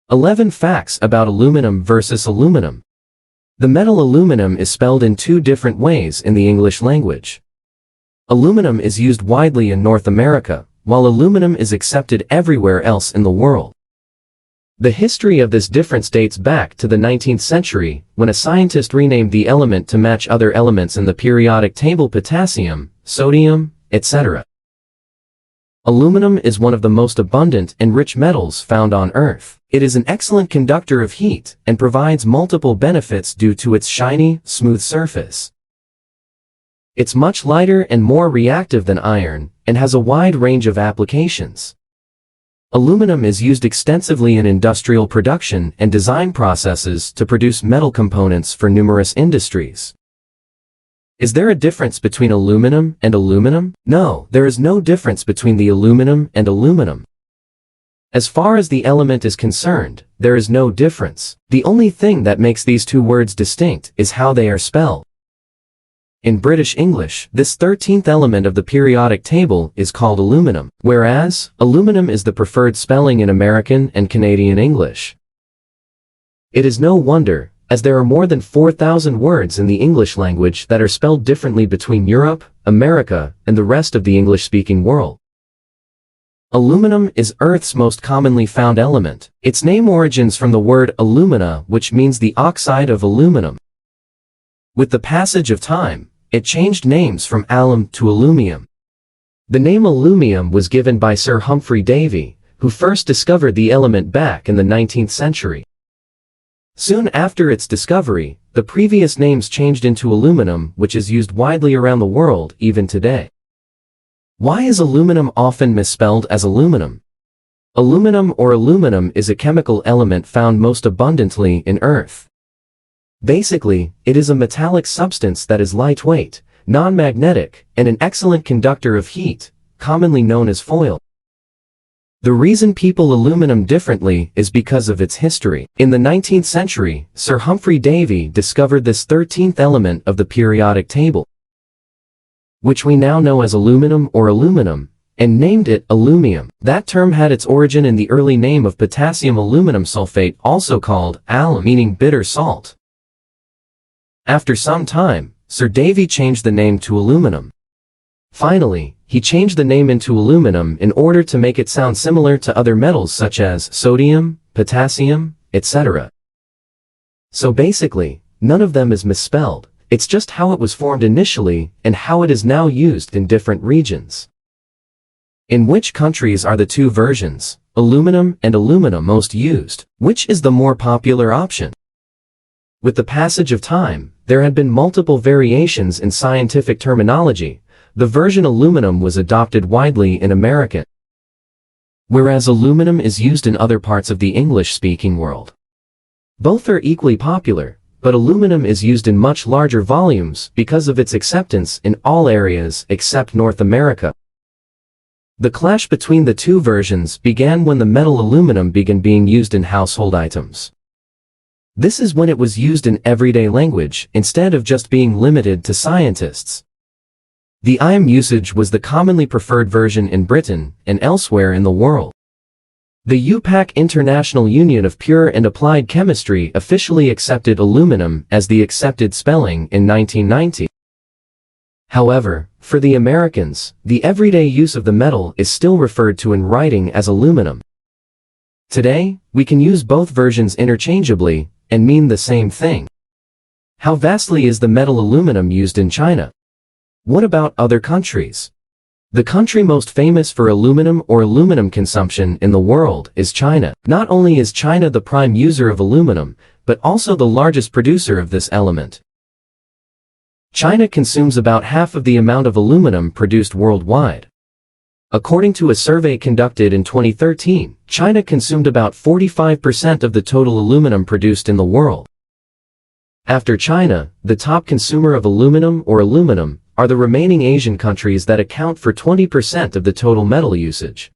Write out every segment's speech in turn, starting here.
11 Facts about aluminum versus aluminum. The metal aluminum is spelled in two different ways in the English language. Aluminum is used widely in North America, while aluminum is accepted everywhere else in the world. The history of this difference dates back to the 19th century, when a scientist renamed the element to match other elements in the periodic table: potassium, sodium, etc. Aluminum is one of the most abundant and rich metals found on Earth. It is an excellent conductor of heat and provides multiple benefits due to its shiny, smooth surface. It's much lighter and more reactive than iron, and has a wide range of applications. Aluminum is used extensively in industrial production and design processes to produce metal components for numerous industries. Is there a difference between aluminum and aluminum? No, there is no difference between the aluminum and aluminum. As far as the element is concerned, there is no difference. The only thing that makes these two words distinct is how they are spelled. In British English, this 13th element of the periodic table is called aluminum, whereas aluminum is the preferred spelling in American and Canadian English. It is no wonder, as there are more than 4,000 words in the English language that are spelled differently between Europe, America, and the rest of the English-speaking world. Aluminum is Earth's most commonly found element. Its name origins from the word alumina, which means the oxide of aluminum. With the passage of time, it changed names from alum to aluminium. The name aluminium was given by Sir Humphry Davy, who first discovered the element back in the 19th century. Soon after its discovery, the previous names changed into aluminum, which is used widely around the world even today. Why is aluminum often misspelled as aluminum? Aluminum or aluminum is a chemical element found most abundantly in Earth. Basically, it is a metallic substance that is lightweight, non-magnetic, and an excellent conductor of heat, commonly known as foil. The reason people aluminum differently is because of its history. In the 19th century, Sir Humphry Davy discovered this 13th element of the periodic table, which we now know as aluminum or aluminum, and named it aluminium. That term had its origin in the early name of potassium aluminum sulfate, also called alum, meaning bitter salt. After some time, Sir Davy changed the name to aluminum. Finally, he changed the name into aluminum in order to make it sound similar to other metals such as sodium, potassium, etc. So basically, none of them is misspelled. It's just how it was formed initially and how it is now used in different regions. In which countries are the two versions, aluminum and alumina, most used? Which is the more popular option? With the passage of time, there had been multiple variations in scientific terminology. The version aluminum was adopted widely in America, whereas aluminum is used in other parts of the English-speaking world. Both are equally popular, but aluminum is used in much larger volumes because of its acceptance in all areas except North America. The clash between the two versions began when the metal aluminum began being used in household items. This is when it was used in everyday language instead of just being limited to scientists. The IM usage was the commonly preferred version in Britain and elsewhere in the world. The UPAC International Union of Pure and Applied Chemistry officially accepted aluminum as the accepted spelling in 1990. However, for the Americans, the everyday use of the metal is still referred to in writing as aluminum. Today, we can use both versions interchangeably and mean the same thing. How vastly is the metal aluminum used in China? What about other countries? The country most famous for aluminum or aluminum consumption in the world is China. Not only is China the prime user of aluminum, but also the largest producer of this element. China consumes about half of the amount of aluminum produced worldwide. According to a survey conducted in 2013, China consumed about 45% of the total aluminum produced in the world. After China, the top consumer of aluminum or aluminum are the remaining Asian countries that account for 20% of the total metal usage.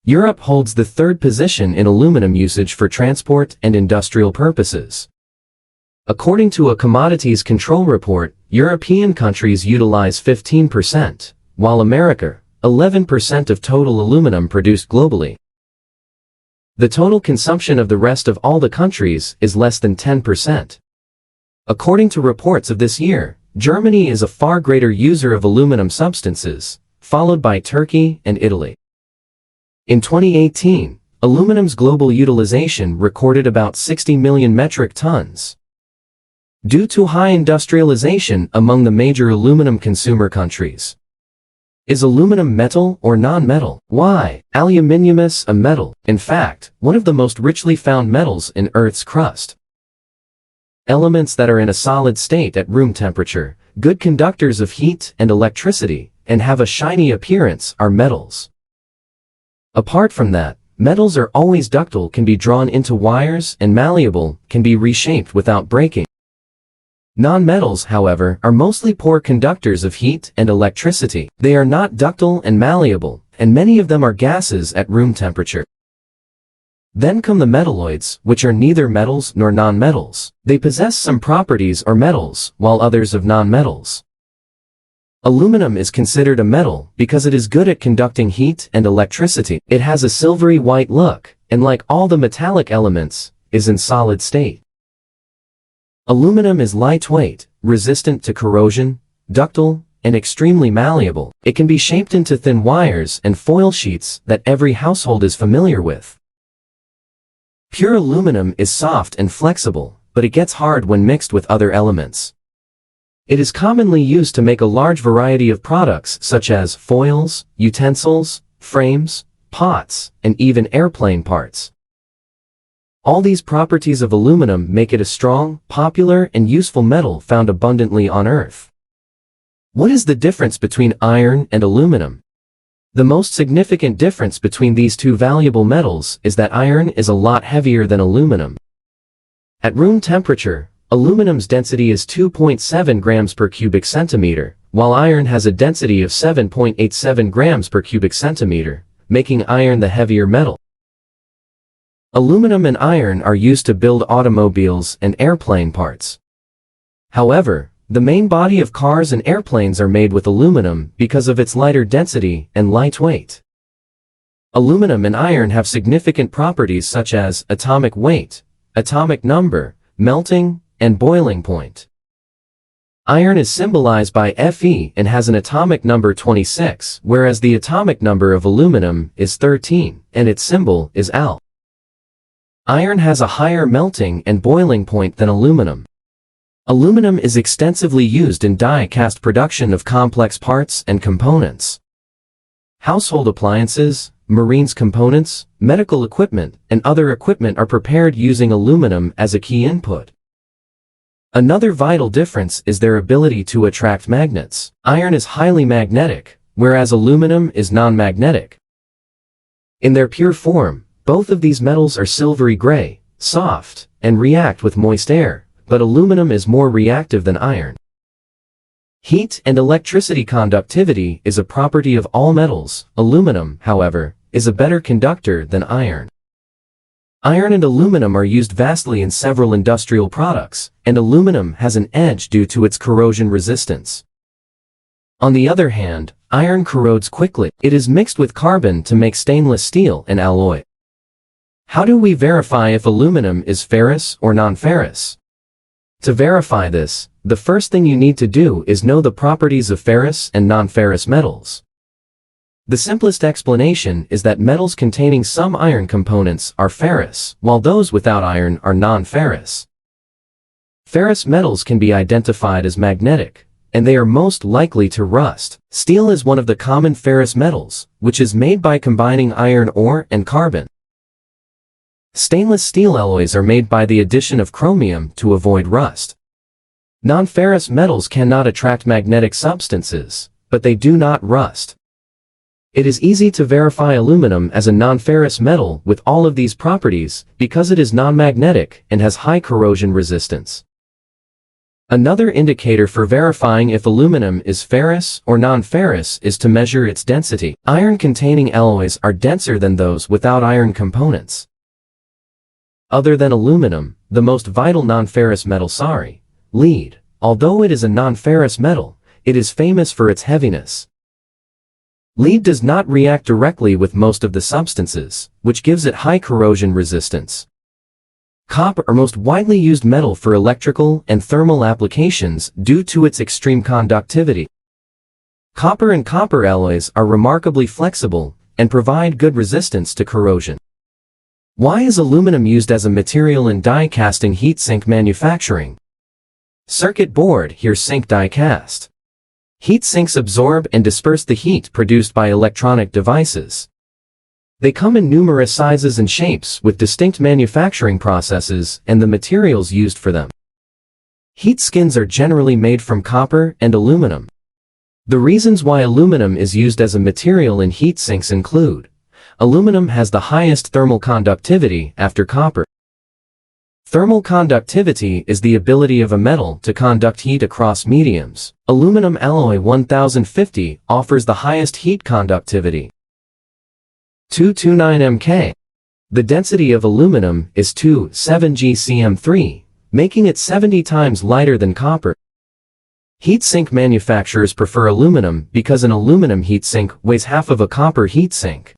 Europe holds the third position in aluminum usage for transport and industrial purposes. According to a commodities control report, European countries utilize 15%, while America, 11% of total aluminum produced globally. The total consumption of the rest of all the countries is less than 10%. According to reports of this year, Germany is a far greater user of aluminum substances, followed by Turkey and Italy. In 2018, aluminum's global utilization recorded about 60 million metric tons. Due to high industrialization among the major aluminum consumer countries. Is aluminum metal or non-metal? Why? Aluminium is a metal, in fact, one of the most richly found metals in Earth's crust. Elements that are in a solid state at room temperature, good conductors of heat and electricity, and have a shiny appearance are metals. Apart from that, metals are always ductile, can be drawn into wires, and malleable, can be reshaped without breaking. Non-metals, however, are mostly poor conductors of heat and electricity. They are not ductile and malleable, and many of them are gases at room temperature. Then come the metalloids, which are neither metals nor non-metals. They possess some properties or metals, while others of non-metals. Aluminum is considered a metal because it is good at conducting heat and electricity. It has a silvery white look, and like all the metallic elements, is in solid state. Aluminum is lightweight, resistant to corrosion, ductile, and extremely malleable. It can be shaped into thin wires and foil sheets that every household is familiar with. Pure aluminum is soft and flexible, but it gets hard when mixed with other elements. It is commonly used to make a large variety of products such as foils, utensils, frames, pots, and even airplane parts. All these properties of aluminum make it a strong, popular, and useful metal found abundantly on Earth. What is the difference between iron and aluminum? The most significant difference between these two valuable metals is that iron is a lot heavier than aluminum. At room temperature, aluminum's density is 2.7 grams per cubic centimeter, while iron has a density of 7.87 grams per cubic centimeter, making iron the heavier metal. Aluminum and iron are used to build automobiles and airplane parts. However, the main body of cars and airplanes are made with aluminum because of its lighter density and light weight. Aluminum and iron have significant properties such as atomic weight, atomic number, melting, and boiling point. Iron is symbolized by Fe and has an atomic number 26, whereas the atomic number of aluminum is 13, and its symbol is Al. Iron has a higher melting and boiling point than aluminum. Aluminum is extensively used in die-cast production of complex parts and components. Household appliances, marine components, medical equipment, and other equipment are prepared using aluminum as a key input. Another vital difference is their ability to attract magnets. Iron is highly magnetic, whereas aluminum is non-magnetic. In their pure form, both of these metals are silvery gray, soft, and react with moist air, but aluminum is more reactive than iron. Heat and electricity conductivity is a property of all metals. Aluminum, however, is a better conductor than iron. Iron and aluminum are used vastly in several industrial products, and aluminum has an edge due to its corrosion resistance. On the other hand, iron corrodes quickly. It is mixed with carbon to make stainless steel and alloy. How do we verify if aluminum is ferrous or non-ferrous? To verify this, the first thing you need to do is know the properties of ferrous and non-ferrous metals. The simplest explanation is that metals containing some iron components are ferrous, while those without iron are non-ferrous. Ferrous metals can be identified as magnetic, and they are most likely to rust. Steel is one of the common ferrous metals, which is made by combining iron ore and carbon. Stainless steel alloys are made by the addition of chromium to avoid rust. Non-ferrous metals cannot attract magnetic substances, but they do not rust. It is easy to verify aluminum as a non-ferrous metal with all of these properties because it is non-magnetic and has high corrosion resistance. Another indicator for verifying if aluminum is ferrous or non-ferrous is to measure its density. Iron-containing alloys are denser than those without iron components. Other than aluminum, the most vital non-ferrous metal lead. Although it is a non-ferrous metal, it is famous for its heaviness. Lead does not react directly with most of the substances, which gives it high corrosion resistance. Copper is most widely used metal for electrical and thermal applications due to its extreme conductivity. Copper and copper alloys are remarkably flexible and provide good resistance to corrosion. Why is aluminum used as a material in die casting heat sink manufacturing? Circuit board, here sink die cast. Heat sinks absorb and disperse the heat produced by electronic devices. They come in numerous sizes and shapes with distinct manufacturing processes and the materials used for them. Heat skins are generally made from copper and aluminum. The reasons why aluminum is used as a material in heat sinks include: aluminum has the highest thermal conductivity after copper. Thermal conductivity is the ability of a metal to conduct heat across mediums. Aluminum alloy 1050 offers the highest heat conductivity. 229 mK. The density of aluminum is 2.7 gcm3, making it 70 times lighter than copper. Heat sink manufacturers prefer aluminum because an aluminum heat sink weighs half of a copper heat sink.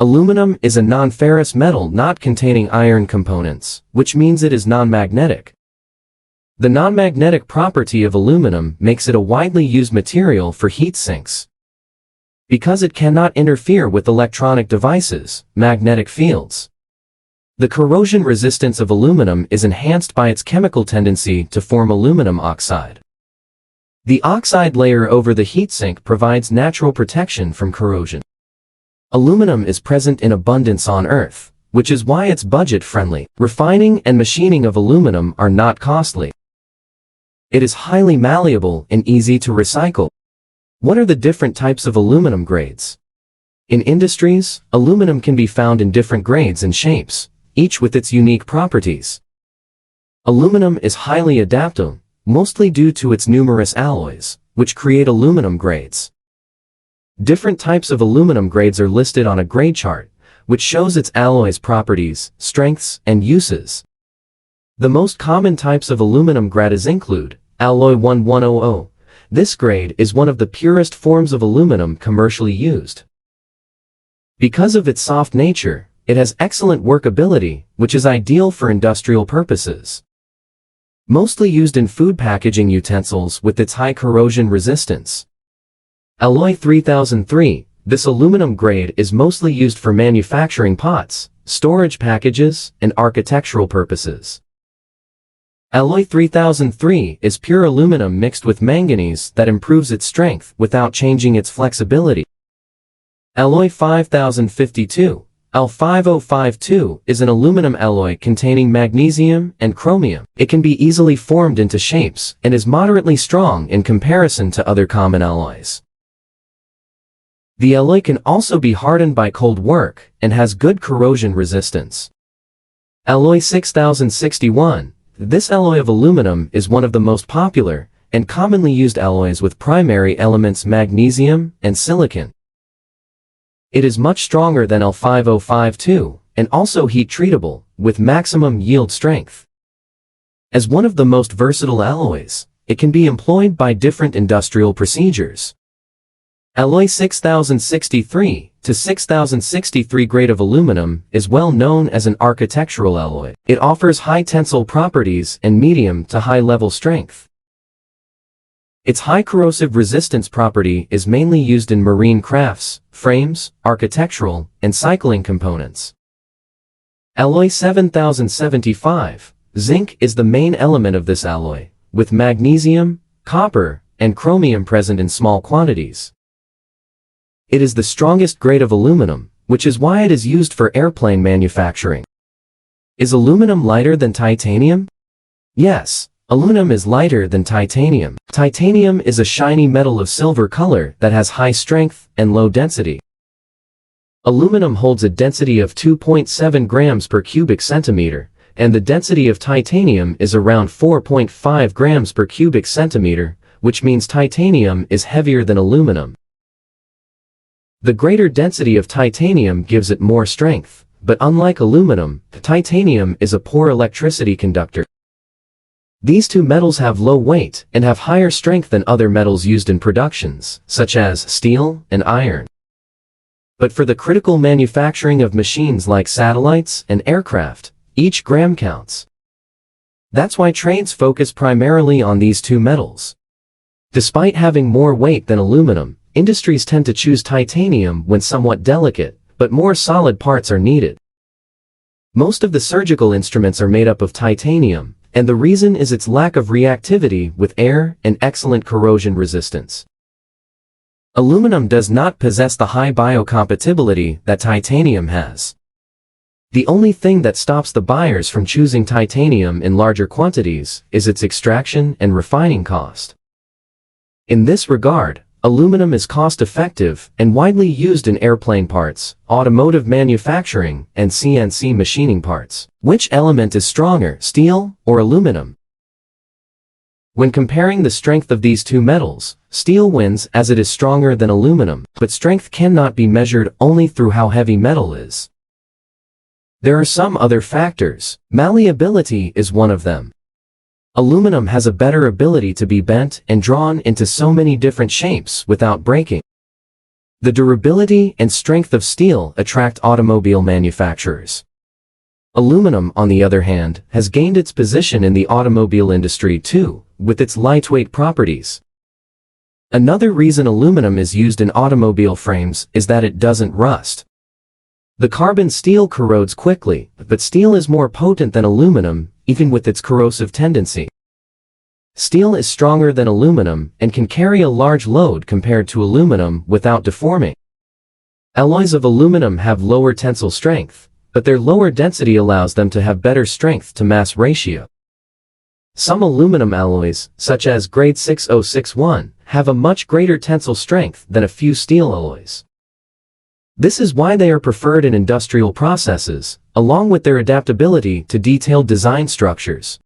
Aluminum is a non-ferrous metal not containing iron components, which means it is non-magnetic. The non-magnetic property of aluminum makes it a widely used material for heat sinks. Because it cannot interfere with electronic devices, magnetic fields. The corrosion resistance of aluminum is enhanced by its chemical tendency to form aluminum oxide. The oxide layer over the heatsink provides natural protection from corrosion. Aluminum is present in abundance on Earth, which is why it's budget-friendly. Refining and machining of aluminum are not costly. It is highly malleable and easy to recycle. What are the different types of aluminum grades? In industries, aluminum can be found in different grades and shapes, each with its unique properties. Aluminum is highly adaptable, mostly due to its numerous alloys, which create aluminum grades. Different types of aluminum grades are listed on a grade chart, which shows its alloys' properties, strengths, and uses. The most common types of aluminum grades include alloy 1100. This grade is one of the purest forms of aluminum commercially used. Because of its soft nature, it has excellent workability, which is ideal for industrial purposes. Mostly used in food packaging utensils with its high corrosion resistance. Alloy 3003, this aluminum grade is mostly used for manufacturing pots, storage packages, and architectural purposes. Alloy 3003 is pure aluminum mixed with manganese that improves its strength without changing its flexibility. Alloy 5052, Al5052 is an aluminum alloy containing magnesium and chromium. It can be easily formed into shapes and is moderately strong in comparison to other common alloys. The alloy can also be hardened by cold work and has good corrosion resistance. Alloy 6061. This alloy of aluminum is one of the most popular and commonly used alloys with primary elements magnesium and silicon. It is much stronger than Al5052 and also heat treatable with maximum yield strength. As one of the most versatile alloys, it can be employed by different industrial procedures. Alloy 6063 to 6063 grade of aluminum is well known as an architectural alloy. It offers high tensile properties and medium to high level strength. Its high corrosive resistance property is mainly used in marine crafts, frames, architectural, and cycling components. Alloy 7075. Zinc is the main element of this alloy, with magnesium, copper, and chromium present in small quantities. It is the strongest grade of aluminum, which is why it is used for airplane manufacturing. Is aluminum lighter than titanium? Yes, aluminum is lighter than titanium. Titanium is a shiny metal of silver color that has high strength and low density. Aluminum holds a density of 2.7 grams per cubic centimeter, and the density of titanium is around 4.5 grams per cubic centimeter, which means titanium is heavier than aluminum. The greater density of titanium gives it more strength, but unlike aluminum, titanium is a poor electricity conductor. These two metals have low weight and have higher strength than other metals used in productions, such as steel and iron. But for the critical manufacturing of machines like satellites and aircraft, each gram counts. That's why trades focus primarily on these two metals. Despite having more weight than aluminum, industries tend to choose titanium when somewhat delicate, but more solid parts are needed. Most of the surgical instruments are made up of titanium, and the reason is its lack of reactivity with air and excellent corrosion resistance. Aluminum does not possess the high biocompatibility that titanium has. The only thing that stops the buyers from choosing titanium in larger quantities is its extraction and refining cost. In this regard, aluminum is cost-effective and widely used in airplane parts, automotive manufacturing, and CNC machining parts. Which element is stronger, steel or aluminum? When comparing the strength of these two metals, steel wins as it is stronger than aluminum, but strength cannot be measured only through how heavy metal is. There are some other factors. Malleability is one of them. Aluminum has a better ability to be bent and drawn into so many different shapes without breaking. The durability and strength of steel attract automobile manufacturers. Aluminum, on the other hand, has gained its position in the automobile industry too, with its lightweight properties. Another reason aluminum is used in automobile frames is that it doesn't rust. The carbon steel corrodes quickly, but steel is more potent than aluminum, even with its corrosive tendency. Steel is stronger than aluminum and can carry a large load compared to aluminum without deforming. Alloys of aluminum have lower tensile strength, but their lower density allows them to have better strength to mass ratio. Some aluminum alloys, such as grade 6061, have a much greater tensile strength than a few steel alloys. This is why they are preferred in industrial processes, along with their adaptability to detailed design structures.